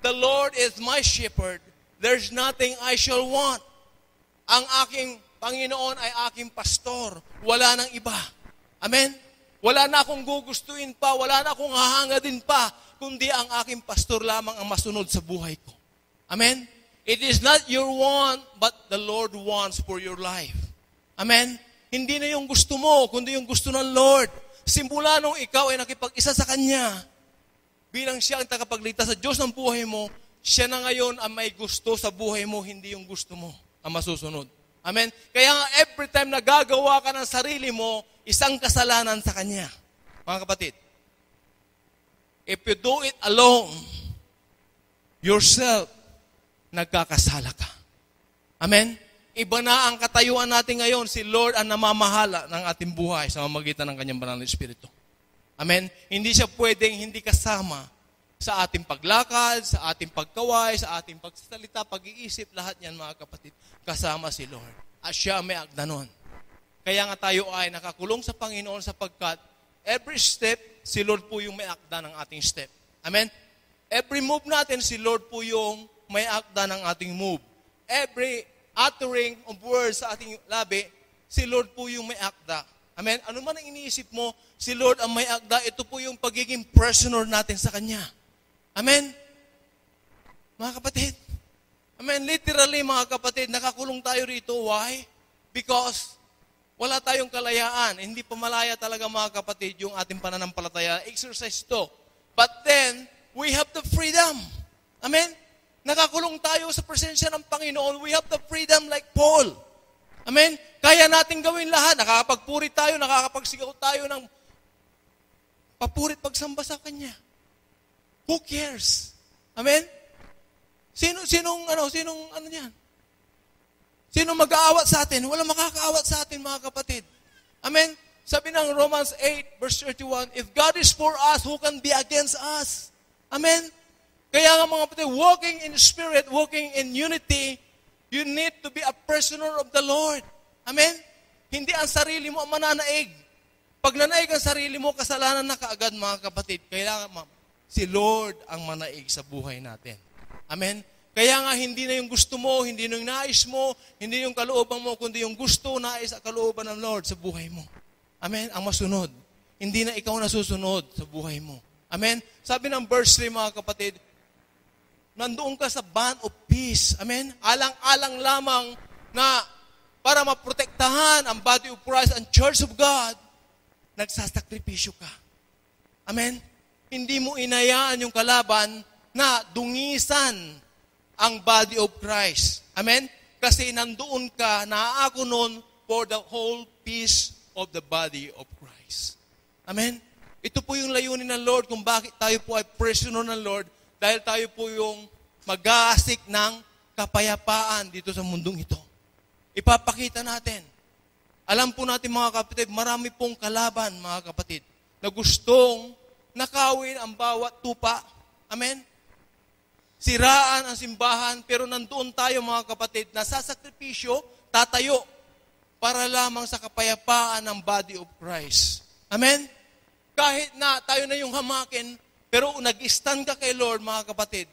the Lord is my shepherd, there's nothing I shall want. Ang aking Panginoon ay aking pastor, wala nang iba. Amen? Wala na akong gugustuin pa, wala na akong hahangadin pa, kundi ang aking pastor lamang ang masunod sa buhay ko. Amen? It is not your want, but the Lord wants for your life. Amen? Hindi na yung gusto mo, kundi yung gusto ng Lord. Simula nung ikaw ay nakipag-isa sa Kanya, bilang siya ang tagapagligtas sa Diyos ng buhay mo, siya na ngayon ang may gusto sa buhay mo, hindi yung gusto mo ang masusunod. Amen? Kaya nga every time na gagawa ka ng sarili mo, isang kasalanan sa Kanya. Mga kapatid, if you do it alone, yourself, nagkakasala ka. Amen? Iba na ang katayuan natin ngayon. Si Lord ang namamahala ng ating buhay sa mamagitan ng Kanyang banal na Espiritu. Amen? Hindi siya pwedeng hindi kasama sa ating paglakad, sa ating pagkaway, sa ating pagsasalita, pag-iisip, lahat yan, mga kapatid. Kasama si Lord. At siya may akda nun. Kaya nga tayo ay nakakulong sa Panginoon sapagkat every step, si Lord po yung may akda ng ating step. Amen? Every move natin, si Lord po yung may akda ng ating move. Every uttering of words sa ating labi, si Lord po yung may akda. Amen? Ano man ang iniisip mo, si Lord ang may akda, ito po yung pagiging prisoner natin sa Kanya. Amen? Mga kapatid. Amen? Literally, mga kapatid, nakakulong tayo rito. Why? Because wala tayong kalayaan. Hindi pa malaya talaga, mga kapatid, yung ating pananampalataya. Exercise to. But then, we have the freedom. Amen? Nakakulong tayo sa presensya ng Panginoon. We have the freedom like Paul. Amen? Kaya natin gawin lahat. Nakakapagpuri tayo, nakakapagsigaw tayo ng papurit pagsamba sa Kanya. Who cares? Amen? Sinong ano yan? Sino mag-aawat sa atin? Walang makakaawat sa atin, mga kapatid. Amen? Sabi ng Romans 8, verse 31, if God is for us, who can be against us? Amen? Kaya nga mga kapatid, walking in spirit, walking in unity, you need to be a prisoner of the Lord. Amen? Hindi ang sarili mo ang mananaig. Pag nanaig ang sarili mo, kasalanan na kaagad, mga kapatid. Kailangan, si Lord ang manaig sa buhay natin. Amen? Kaya nga, hindi na yung gusto mo, hindi na yung nais mo, hindi yung kalooban mo, kundi yung gusto, nais at kalooban ng Lord sa buhay mo. Amen? Ang masunod. Hindi na ikaw nasusunod sa buhay mo. Amen? Sabi ng verse 3, mga kapatid, nandoon ka sa band of peace. Amen? Alang-alang lamang na para maprotektahan ang body of Christ and church of God, nagsasakripisyo ka. Amen? Hindi mo inayaan yung kalaban na dungisan ang body of Christ. Amen? Kasi nandoon ka, naaako nun for the whole peace of the body of Christ. Amen? Ito po yung layunin ng Lord kung bakit tayo po ay prisoner ng Lord, dahil tayo po yung mag-aasik ng kapayapaan dito sa mundong ito. Ipapakita natin. Alam po natin, mga kapatid, marami pong kalaban, mga kapatid, na gustong nakawin ang bawat tupa. Amen? Siraan ang simbahan, pero nandoon tayo, mga kapatid, na sasakripisyo, tatayo, para lamang sa kapayapaan ng body of Christ. Amen? Kahit na tayo na yung hamakin, pero nag-stand ka kay Lord, mga kapatid,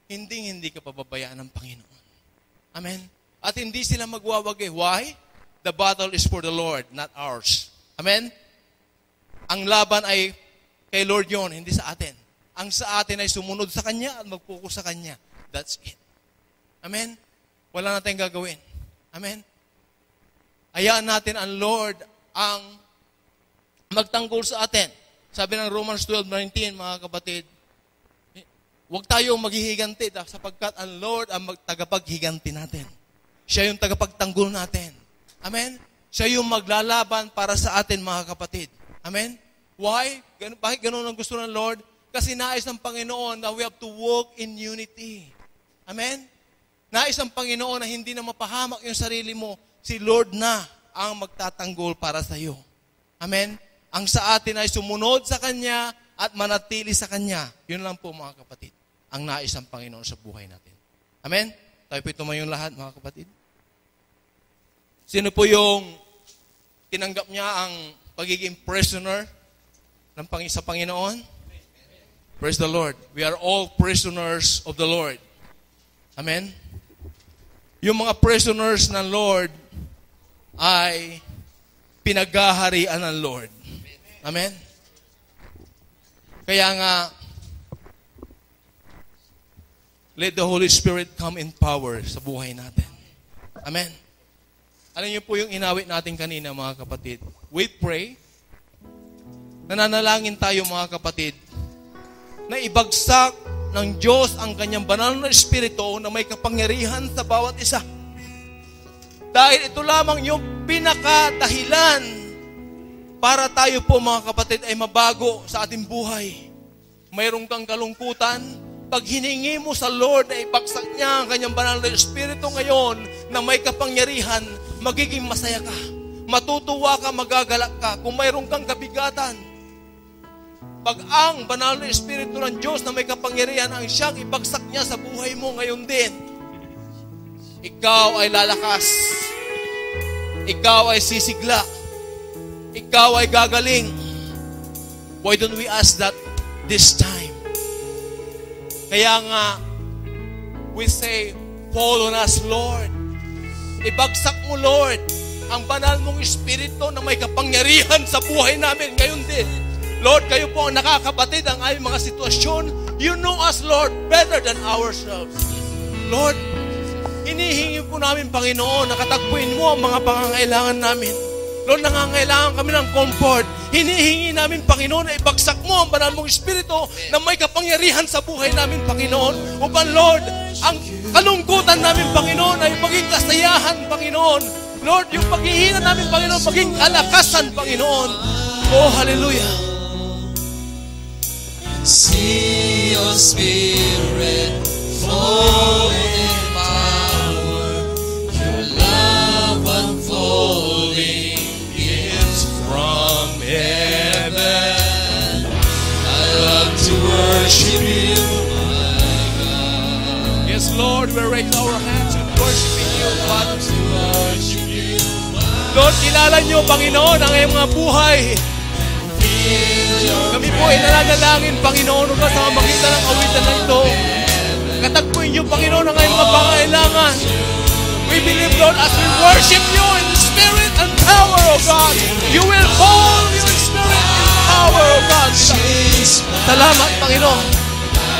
hindi ka pababayaan ng Panginoon. Amen? At hindi sila magwawagi. Why? The battle is for the Lord, not ours. Amen? Ang laban ay kay Lord yon, hindi sa atin. Ang sa atin ay sumunod sa Kanya at mag-focus sa Kanya. That's it. Amen? Wala na tayong gagawin. Amen? Hayaan natin ang Lord ang magtanggol sa atin. Sabi ng Romans 12:19, mga kapatid, huwag tayong maghihiganti sapagkat ang Lord ang tagapaghiganti natin. Siya yung tagapagtanggol natin. Amen? Siya yung maglalaban para sa atin, mga kapatid. Amen? Why? Bakit ganun ang gusto ng Lord? Kasi nais ng Panginoon na we have to walk in unity. Amen? Nais ng Panginoon na hindi na mapahamak yung sarili mo. Si Lord na ang magtatanggol para sa iyo. Amen? Ang sa atin ay sumunod sa Kanya at manatili sa Kanya. Yun lang po, mga kapatid, ang nais ng Panginoon sa buhay natin. Amen? Tayo po tumayong lahat, mga kapatid. Sino po yung tinanggap niya ang pagiging prisoner sa Panginoon? Praise the Lord. We are all prisoners of the Lord. Amen? Yung mga prisoners ng Lord ay pinaghaharian ng Lord. Amen? Kaya nga, let the Holy Spirit come in power sa buhay natin. Amen? Alam niyo po yung inawit natin kanina, mga kapatid. We pray, nananalangin tayo, mga kapatid, na ibagsak ng Diyos ang kanyang banal na Espiritu na may kapangyarihan sa bawat isa. Dahil ito lamang yung pinakadahilan para tayo po, mga kapatid, ay mabago sa ating buhay. Mayroon kang kalungkutan, pag hiningi mo sa Lord na ibagsak niya ang kanyang banal na Espiritu ngayon na may kapangyarihan, magiging masaya ka. Matutuwa ka, magagalak ka. Kung mayroon kang kabigatan, pag ang banal na Espiritu ng Diyos na may kapangyarihan ang siyang ibagsak niya sa buhay mo ngayon din, ikaw ay lalakas. Ikaw ay sisigla. Ikaw ay gagaling. Why don't we ask that this time? Kaya nga, we say, fall on us, Lord. Ibagsak mo, Lord, ang banal mong Espiritu na may kapangyarihan sa buhay namin ngayon din. Lord, kayo po ang nakakabatid ang aming mga sitwasyon. You know us, Lord, better than ourselves. Lord, hinihingi po namin, Panginoon, nakatagpuin mo ang mga pangangailangan namin. Lord, nangangailangan kami ng comfort. Hinihingi namin, Panginoon, na ibagsak mo ang banal mong Espiritu na may kapangyarihan sa buhay namin, Panginoon. Upang, Lord, ang kalungkutan namin, Panginoon, ay maging kasayahan, Panginoon. Lord, yung paghihina namin, Panginoon, maging kalakasan, Panginoon. Oh, hallelujah. See your Spirit fall in power, your love. Lord, we raise our hands in worshiping you, Father. Lord, kilala niyo, Panginoon, ang iyong mga buhay. Kami po ay nananalangin, Panginoon, sa pamamagitan ng awitan na ito. Katagpuin niyo, Panginoon, ang iyong mga pangailangan. We believe, Lord, as we worship you in spirit and power, O God, you will fall in spirit and power, O God. Salamat, Panginoon.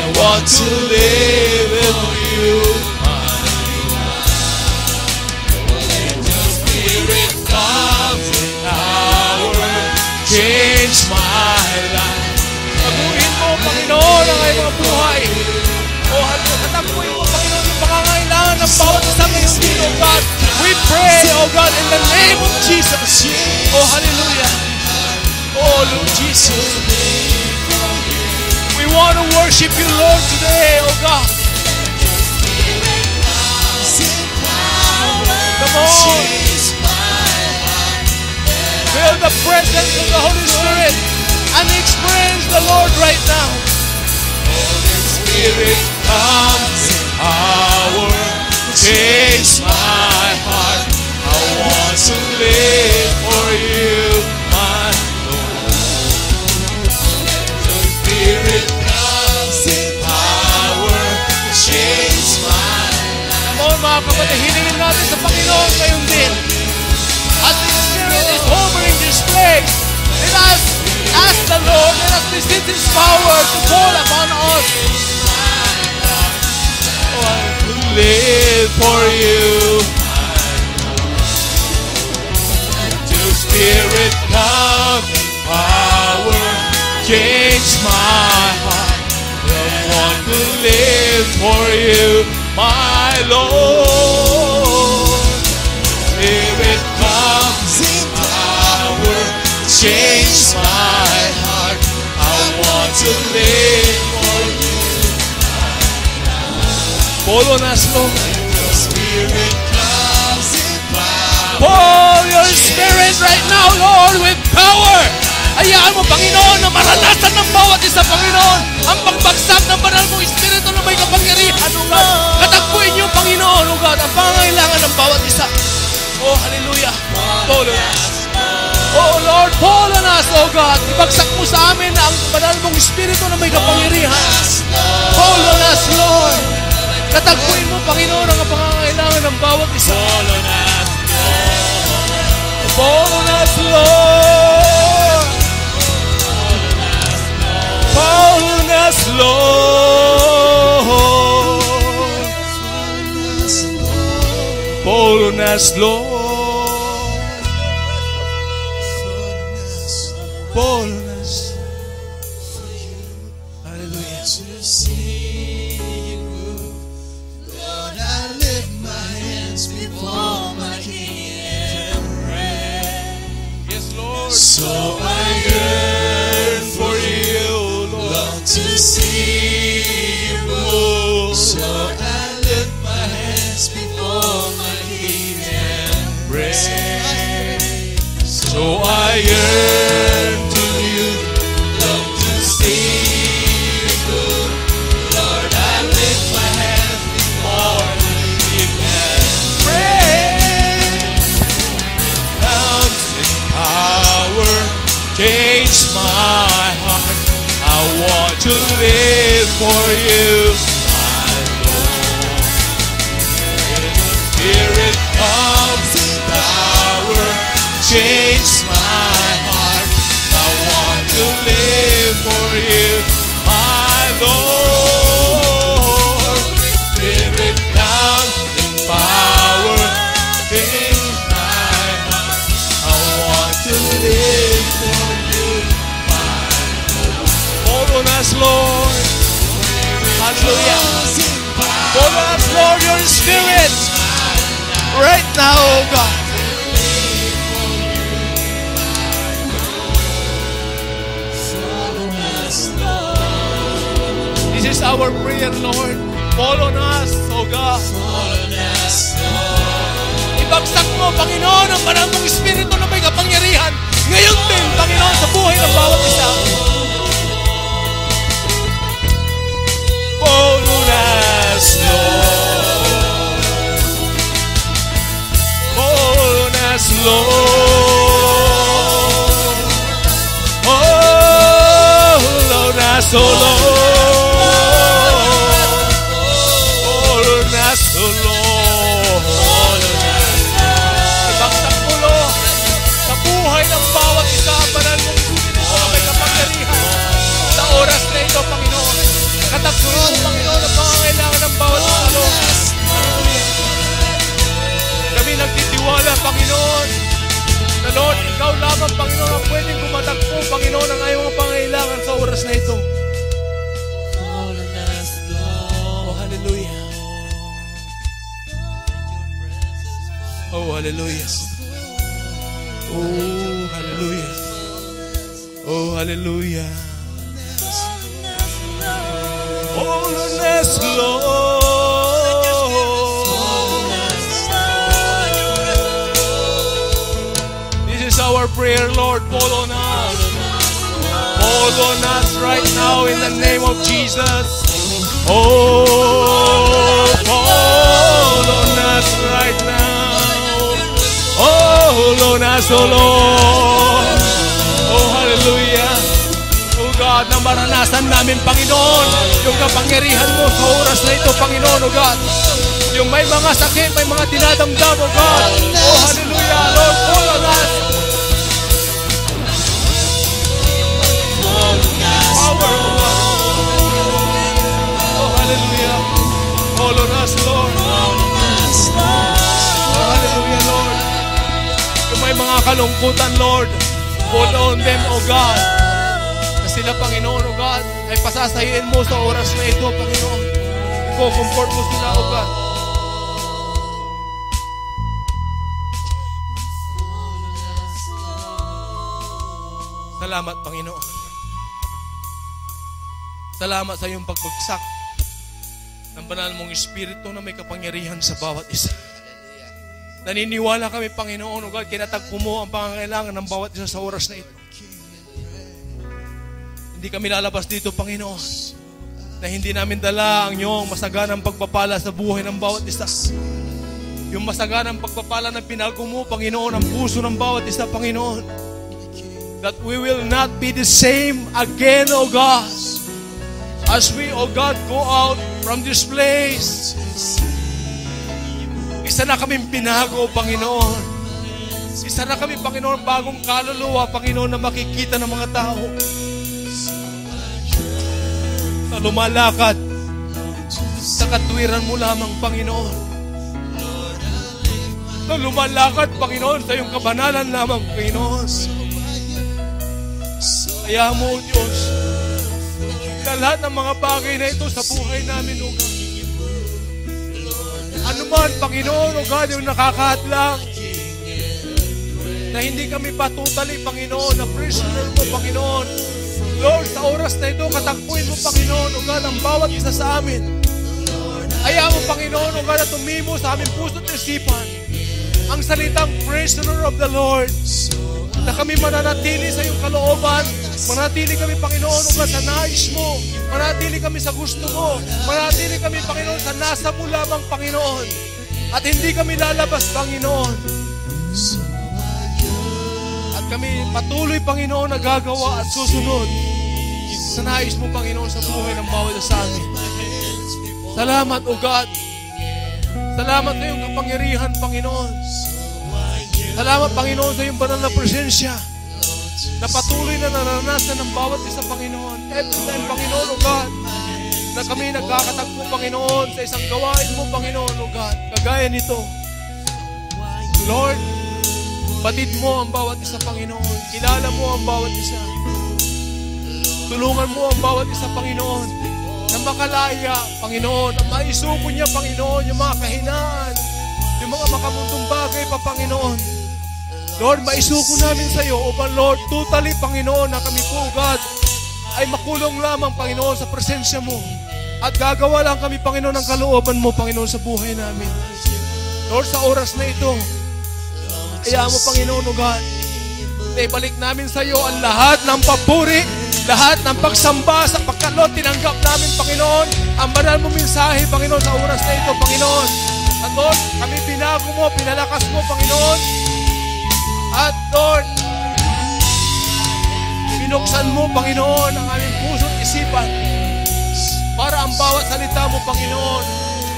I want to live with you. Your spirit comes in power, change my life. Paguhin mo, Panginoon, ang iyong mga buhay. O katagpuin mo, Panginoon, yung pangangailangan ng bawat isang ngayong dito, O God. We pray, O God, in the name of Jesus. O hallelujah. O Lord Jesus. We want to worship you, Lord, today, O God. Come on. Feel the presence of the Holy Spirit and experience the Lord right now. Holy Spirit comes in power, change my heart. I want to live for you, my Lord. Holy Spirit comes in power, change my life. Come on, mga kapatid, hiningin natin sa Panginoon ngayon din. As the Spirit is hovering this place, let us ask the Lord, let us receive His power to fall upon us. I want to live for you. Your Spirit come in power, change my heart. I want to live for you, my Lord. Spirit comes in power, change my heart. I want to live for you. Follow us, Lord. Your Spirit comes in power. Pour your Spirit right now, Lord, with power. Hayaan mo, Panginoon, na maranasan ng bawat isa, Panginoon, ang pagbagsak ng banal mong Espiritu na may kapangyarihan, O God. Katagpuin niyo, Panginoon, O God, ang pangangailangan ng bawat isa. Oh, hallelujah. Follow us. Oh, Lord, follow us, O God. Ibagsak mo sa amin ang banal mong Espiritu na may kapangyarihan. Follow us, Lord. Katagpuin mo, Panginoon, ang pangangailangan ng bawat isa. Follow us, Lord. Follow us, Lord. Follow us, Lord. Follow us. Hallelujah. To see you move, Lord, I lift my hands before my King and pray. Yes, Lord. So I yearn for you, Lord, to see you move. So I lift my hands before my King and pray. So I yearn to you, Lord, to see you move. Lord, I lift my hands before my King and pray. Comes in power, change my heart. I want to live for you, my Lord. Spirit comes in power, change my heart. I want to live for you, my Lord. Spirit comes in power, change my heart. I want to live for you, my Lord. Follow us, Lord. Hallelujah. Follow us, Lord, your Spirit. Right now, O God. This is our prayer, Lord. Follow us, O God. Ibagsak mo, Panginoon, ang banal mong Espiritu na may kapangyarihan. Ngayon din, Panginoon, sa buhay ng bawat isa. Follow us, Lord. Lord. Oh, Lord, nas so Lord. Oh, Lord, nas so Lord. Ibagsak mo, Lord, sa buhay ng bawat isa, banal mong sulit mo na may kapangyarihan. Sa oras na ito, Panginoon, katagpuin mo, Panginoon, ang pangangailangan ng bawat isa, Lord. Kami nagtitiwala, Panginoon, na Lord, Ikaw lamang, Panginoon, ang pwedeng kumatagpo, Panginoon, ang ayaw mong pangangailangan sa oras na ito. Oh, hallelujah. Oh, hallelujah. Oh, hallelujah. Oh, hallelujah. Holiness, Lord. This is our prayer, Lord. Fall on us. Fall on us right now in the name of Jesus. Oh, fall on us right now. Oh, Lord, us, oh Lord. Oh, hallelujah. Oh God, na maranasan namin, Panginoon, yung kapangyarihan mo sa oras na ito, Panginoon, oh God. Yung may mga sakit, may mga dinadamdam, oh God. Oh, hallelujah, Lord, fall on us. Power, oh God. Oh, hallelujah. Fall on us, Lord. Oh, hallelujah, Lord. Yung may mga kalungkutan, Lord, fall on them, oh God. Na sila, Panginoon, oh God, ay pasasayin mo sa oras na ito, Panginoon. Iko-comfort mo sila, oh God. Salamat, Panginoon. Salamat sa iyong pagbagsak ng banal mong Espiritu na may kapangyarihan sa bawat isa. Naniniwala kami, Panginoon, o God, kinatagpo mo ang pangangailangan ng bawat isa sa oras na ito. Hindi kami lalabas dito, Panginoon, na hindi namin dala ang iyong masaganang pagpapala sa buhay ng bawat isa. Yung masaganang pagpapala na pinago mo, Panginoon, ang puso ng bawat isa, Panginoon. That we will not be the same again, O God, as we, O God, go out from this place. Isa na kaming binago, Panginoon. Isa na kami, Panginoon, bagong kaluluwa, Panginoon, na makikita ng mga tao. Na lumalakad sa katwiran mo lamang, Panginoon. Na lumalakad, Panginoon, sa iyong kabanalan lamang, Panginoon. Kaya mo, Diyos, na lahat ng mga bagay na ito sa buhay namin, O God. Ano man, Panginoon, O God, yung nakakahadlang, na hindi kami patutali, Panginoon, na prisoner mo, Panginoon. Lord, sa oras na ito, katakpuin mo, Panginoon, O God, ang bawat isa sa amin. Ayaw mo, Panginoon, O God, na tumimo sa aming puso at isipan ang salitang prisoner of the Lord, na kami mananatili sa iyong kalooban, manatili kami, Panginoon, O God, sa nais mo, manatili kami sa gusto mo, manatili kami, Panginoon, sa nasa mo lamang, Panginoon, at hindi kami lalabas, Panginoon. At kami patuloy, Panginoon, na gagawa at susunod sa nais mo, Panginoon, sa buhay ng bawat isa sa amin. Salamat, O God. Salamat sa iyong kapangyarihan, Panginoon. Salamat, Panginoon, sa iyong banal na presensya na patuloy na naranasan ng bawat isa, Panginoon. Every time, Panginoon, O God, na kami nagkakatagpo, Panginoon, sa isang gawain mo, Panginoon, O God, kagaya nito. Lord, batid mo ang bawat isa, Panginoon. Kilala mo ang bawat isa. Tulungan mo ang bawat isa, Panginoon, na makalaya, Panginoon, at maisuko niya, Panginoon, yung mga kahinaan, yung mga makamundong bagay pa, Panginoon. Lord, maisuko namin sa iyo upang, Lord, totally, Panginoon, na kami po, God, ay makulong lamang, Panginoon, sa presensya mo. At gagawa lang kami, Panginoon, ng kalooban mo, Panginoon, sa buhay namin. Lord, sa oras na ito, kaya mo, Panginoon, O God, na ibalik namin sa iyo ang lahat ng papuri, lahat ng pagsamba sa pagkalot, tinanggap namin, Panginoon, ang banal mo mensahe, Panginoon, sa oras na ito, Panginoon. At Lord, kami binago mo, pinalakas mo, Panginoon. At Lord, binuksan mo, Panginoon, ang aming puso at isipan para ang bawat salita mo, Panginoon,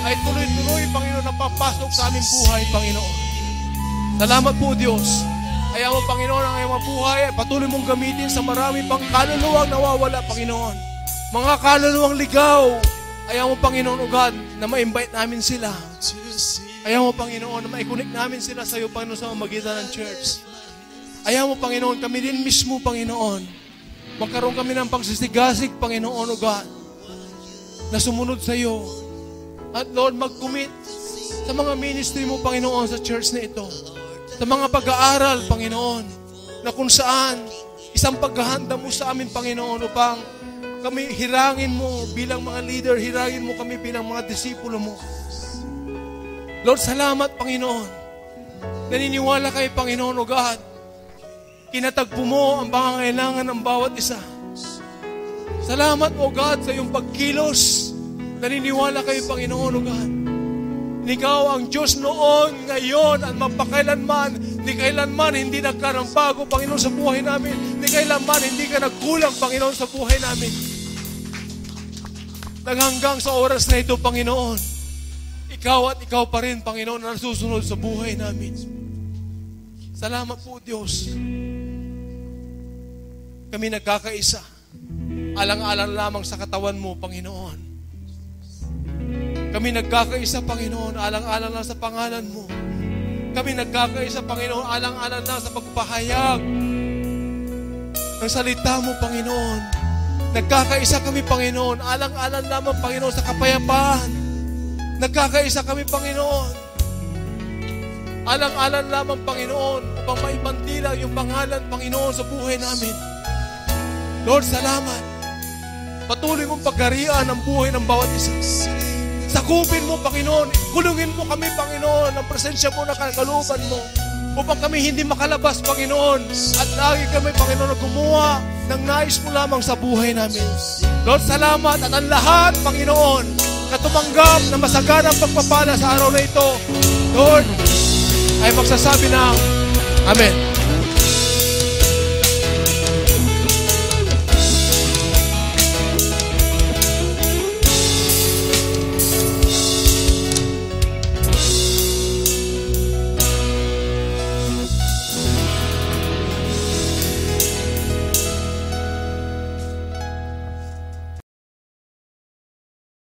ay tuloy-tuloy, Panginoon, na papasok sa aming buhay, Panginoon. Salamat po, Diyos. Kaya mo, Panginoon, ang iyong buhay ay patuloy mong gamitin sa marami pang kaluluwang nawawala, Panginoon. Mga kaluluwang ligaw. Ayaw mo, Panginoon, o God, na ma-invite namin sila. Ayaw mo, Panginoon, na ma-connect namin sila sa iyo, Panginoon, sa magitan ng church. Ayaw mo, Panginoon, kami din mismo, Panginoon, magkaroon kami ng pagsisigasig, Panginoon, o God, na sumunod sa iyo. At Lord, mag-commit sa mga ministry mo, Panginoon, sa church na ito. Sa mga pag-aaral, Panginoon, na kung saan isang paghahanda mo sa amin, Panginoon, upang kami hirangin mo bilang mga leader, hirangin mo kami bilang mga disipulo mo. Lord, salamat, Panginoon. Naniniwala kayo, Panginoon, o God, kinatagpo mo ang pangangailangan ng bawat isa. Salamat, o God, sa iyong pagkilos. Naniniwala kayo, Panginoon, o God. Ikaw ang Diyos noon, ngayon, at mapakailanman, ni kailanman hindi nagkaroon bago, Panginoon, sa buhay namin. Ni kailanman hindi ka nagkulang, Panginoon, sa buhay namin. Hanggang sa oras na ito, Panginoon, ikaw at ikaw pa rin, Panginoon, na nasusunod sa buhay namin. Salamat po, Diyos. Kami nagkakaisa. Alang-alang lamang sa katawan mo, Panginoon. Kami nagkakaisa, Panginoon, alang-alang lang sa pangalan mo. Kami nagkakaisa, Panginoon, alang-alang lang sa pagpahayag ng salita mo, Panginoon. Nagkakaisa kami, Panginoon, alang-alang lamang, Panginoon, sa kapayapaan. Nagkakaisa kami, Panginoon, alang-alang lamang, Panginoon, upang maibantilang yung pangalan, Panginoon, sa buhay namin. Lord, salamat. Patuloy mong pagharian ang buhay ng bawat isa. Sakupin mo, Panginoon. Kulungin mo kami, Panginoon, ang presensya mo na kalooban mo upang kami hindi makalabas, Panginoon. At lagi kami, Panginoon, na gumawa ng nais mo lamang sa buhay namin. Lord, salamat. At ang lahat, Panginoon, na tumanggap na masaganang pagpapala sa araw na ito, Lord, ay magsasabi ng Amen.